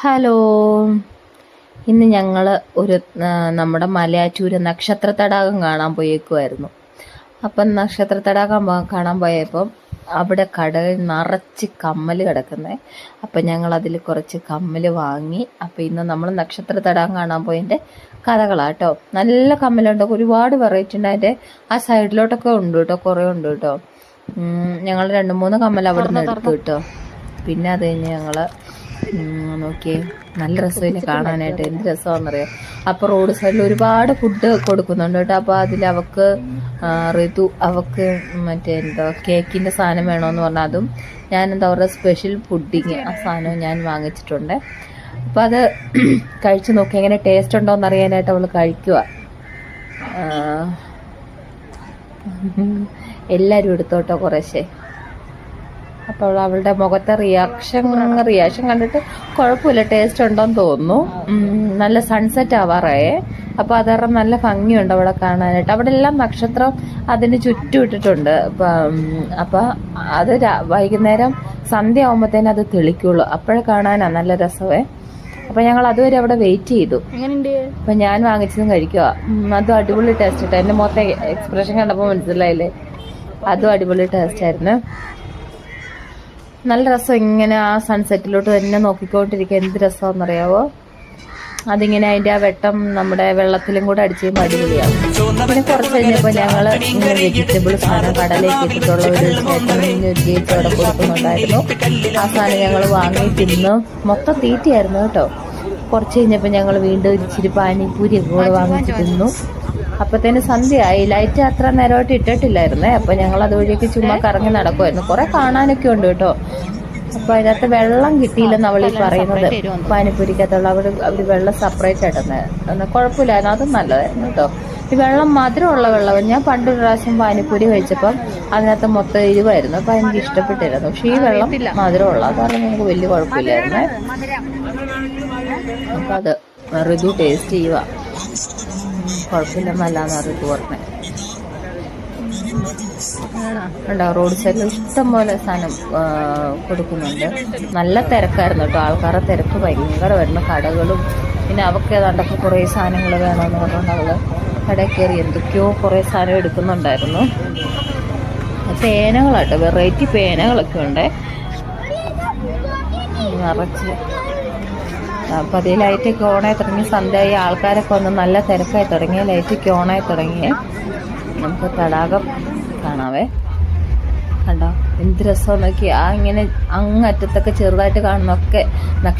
Hello, ഇന്ന് ഞങ്ങൾ നമ്മുടെ മലയാറ്റൂര് നക്ഷത്ര തടാകം കാണാൻ പോയേക്കുമായിരുന്നു. അപ്പം നക്ഷത്ര തടാകം കാണാൻ പോയപ്പം അവിടെ കടയിൽ നിറച്ച് കമ്മൽ കിടക്കുന്നത്. അപ്പം ഞങ്ങൾ അതിൽ കുറച്ച് കമ്മൽ വാങ്ങി. അപ്പം ഇന്ന് നമ്മൾ നക്ഷത്ര തടാകം കാണാൻ പോയതിൻ്റെ കഥകളാട്ടോ. നല്ല കമ്മലുണ്ട്, ഒരുപാട് വെറൈറ്റി ഉണ്ട്. അതിൻ്റെ ആ സൈഡിലോട്ടൊക്കെ ഉണ്ട് കേട്ടോ, കുറേ ഉണ്ട് കേട്ടോ. ഞങ്ങൾ 2-3 കമ്മൽ അവിടെ നിന്ന് എടുത്തു കേട്ടോ. പിന്നെ അത് കഴിഞ്ഞ് ഞങ്ങൾ നോക്കിയേ, നല്ല രസമില്ല കാണാനായിട്ട്. എന്ത് രസമാണെന്നറിയാം. അപ്പോൾ റോഡ് സൈഡിൽ ഒരുപാട് ഫുഡ് കൊടുക്കുന്നുണ്ട് കേട്ടോ. അപ്പോൾ അതിൽ അവൾക്ക് ഋതു അവൾക്ക് എന്തോ കേക്കിൻ്റെ സാധനം വേണമെന്ന് പറഞ്ഞാൽ അതും അവരുടെ സ്പെഷ്യൽ പുഡിങ് ആ സാധനവും ഞാൻ വാങ്ങിച്ചിട്ടുണ്ട്. അപ്പോൾ അത് കഴിച്ച് നോക്കി എങ്ങനെ ടേസ്റ്റ് ഉണ്ടോ എന്ന് അറിയാനായിട്ട് അവൾ കഴിക്കുക. എല്ലാവരും എടുത്തോട്ടോ കുറേശ്ശേ. അപ്പോൾ അവളുടെ മുഖത്തെ റിയാക്ഷൻ കണ്ടിട്ട് കുഴപ്പമില്ല, ടേസ്റ്റ് ഉണ്ടോയെന്ന് തോന്നുന്നു. നല്ല സൺസെറ്റ് ആവാറായേ. അപ്പോൾ അതേറെ നല്ല ഭംഗിയുണ്ട് അവിടെ കാണാനായിട്ട്. അവിടെ എല്ലാം നക്ഷത്രം അതിന് ചുറ്റും ഇട്ടിട്ടുണ്ട്. അപ്പോൾ അത് വൈകുന്നേരം സന്ധ്യ ആകുമ്പോഴത്തേനും അത് തെളിക്കുള്ളൂ. അപ്പോഴേ കാണാനാണ് നല്ല രസമേ. അപ്പോൾ ഞങ്ങൾ അതുവരെ അവിടെ വെയിറ്റ് ചെയ്തു. അപ്പം ഞാൻ വാങ്ങിച്ചതും കഴിക്കുക. അതും അടിപൊളി ടേസ്റ്റ് ഇട്ടോ. എൻ്റെ മൊത്തം എക്സ്പ്രഷൻ കണ്ടപ്പോൾ മനസ്സിലായില്ലേ, അതും അടിപൊളി ടേസ്റ്റ് ആയിരുന്നു. നല്ല രസം ഇങ്ങനെ ആ സൺസെറ്റിലോട്ട് തന്നെ നോക്കിക്കൊണ്ടിരിക്കുക. എന്ത് രസമാണെന്നറിയാവോ. അതിങ്ങനെ അതിൻ്റെ ആ വെട്ടം നമ്മുടെ വെള്ളത്തിലും കൂടെ അടിച്ച് കഴിയുമ്പോൾ അടിപൊളിയാവും. പിന്നെ കുറച്ച് കഴിഞ്ഞപ്പോൾ ഞങ്ങൾ ഇങ്ങനെ വെജിറ്റബിൾ സാധനം കടലേക്ക് ഇട്ടിട്ടുള്ള ഒരു ചേച്ചി അവിടെ കൊടുക്കുന്നുണ്ടായിരുന്നു. ആ സാധനം ഞങ്ങൾ വാങ്ങി തിന്ന് മൊത്തം തീറ്റയായിരുന്നു കേട്ടോ. കുറച്ച് കഴിഞ്ഞപ്പോൾ ഞങ്ങൾ വീണ്ടും ഇച്ചിരി പാനിപ്പൂരിയൊക്കെ കൂടെ വാങ്ങിച്ച് തിന്നു. അപ്പത്തേന് സന്ധ്യയായി. ലൈറ്റ് അത്ര നേരമായിട്ട് ഇട്ടിട്ടില്ലായിരുന്നേ. അപ്പോൾ ഞങ്ങൾ അതുവഴിയൊക്കെ ചുമ്മാ കറങ്ങി നടക്കുമായിരുന്നു. കുറേ കാണാനൊക്കെ ഉണ്ട് കേട്ടോ. അപ്പോൾ അതിനകത്ത് വെള്ളം കിട്ടിയില്ലെന്ന് അവൾ ഈ പറയുന്നത്. പാനിപ്പൂരിക്കകത്തുള്ള അവർ വെള്ളം സെപ്പറേറ്റ് ആയിട്ടെന്ന്. എന്നാൽ കുഴപ്പമില്ലായിരുന്നു, അതും നല്ലതായിരുന്നു കേട്ടോ. ഈ വെള്ളം മധുരമുള്ള വെള്ളം ഞാൻ പണ്ടൊരു പ്രാവശ്യം പാനിപ്പൂരി കഴിച്ചപ്പം അതിനകത്ത് മൊത്തം എരിവായിരുന്നു. അപ്പോൾ എനിക്ക് ഇഷ്ടപ്പെട്ടിരുന്നു. പക്ഷേ ഈ വെള്ളം മധുരമുള്ള കാരണം നമുക്ക് വലിയ കുഴപ്പമില്ലായിരുന്നേ. അപ്പം അത് ഋതു ടേസ്റ്റ് ചെയ്യുക. കുഴപ്പമില്ലെന്നല്ലാന്ന് ഋതു പറഞ്ഞത്. ഉണ്ടോ റോഡ് സൈഡിൽ ഇഷ്ടം പോലെ സാധനം കൊടുക്കുന്നുണ്ട്. നല്ല തിരക്കായിരുന്നു കേട്ടോ. ആൾക്കാരുടെ തിരക്ക് ഭയങ്കരമായിരുന്നു. കടകളും പിന്നെ അവൾക്ക് ഏതാണ്ടൊക്കെ കുറേ സാധനങ്ങൾ വേണമെന്ന് പറഞ്ഞുകൊണ്ട് അവൾ കടയിൽ കയറി എന്തൊക്കെയോ കുറേ സാധനം എടുക്കുന്നുണ്ടായിരുന്നു. പേനകളാട്ടോ, വെറൈറ്റി പേനകളൊക്കെ ഉണ്ട് നിറച്ച്. അപ്പോൾ അതേ ലൈറ്റൊക്കെ ഓണായി തുടങ്ങി. സന്ധ്യയായി, ആൾക്കാരൊക്കെ വന്ന് നല്ല തിരക്കായി തുടങ്ങി. ലൈറ്റൊക്കെ ഓണായി തുടങ്ങി. നമുക്ക് തടാകം കാണാവേ. കണ്ടോ എന്ത് രസം നോക്കി. ആ ഇങ്ങനെ അങ്ങറ്റത്തൊക്കെ ചെറുതായിട്ട് കാണുന്നൊക്കെ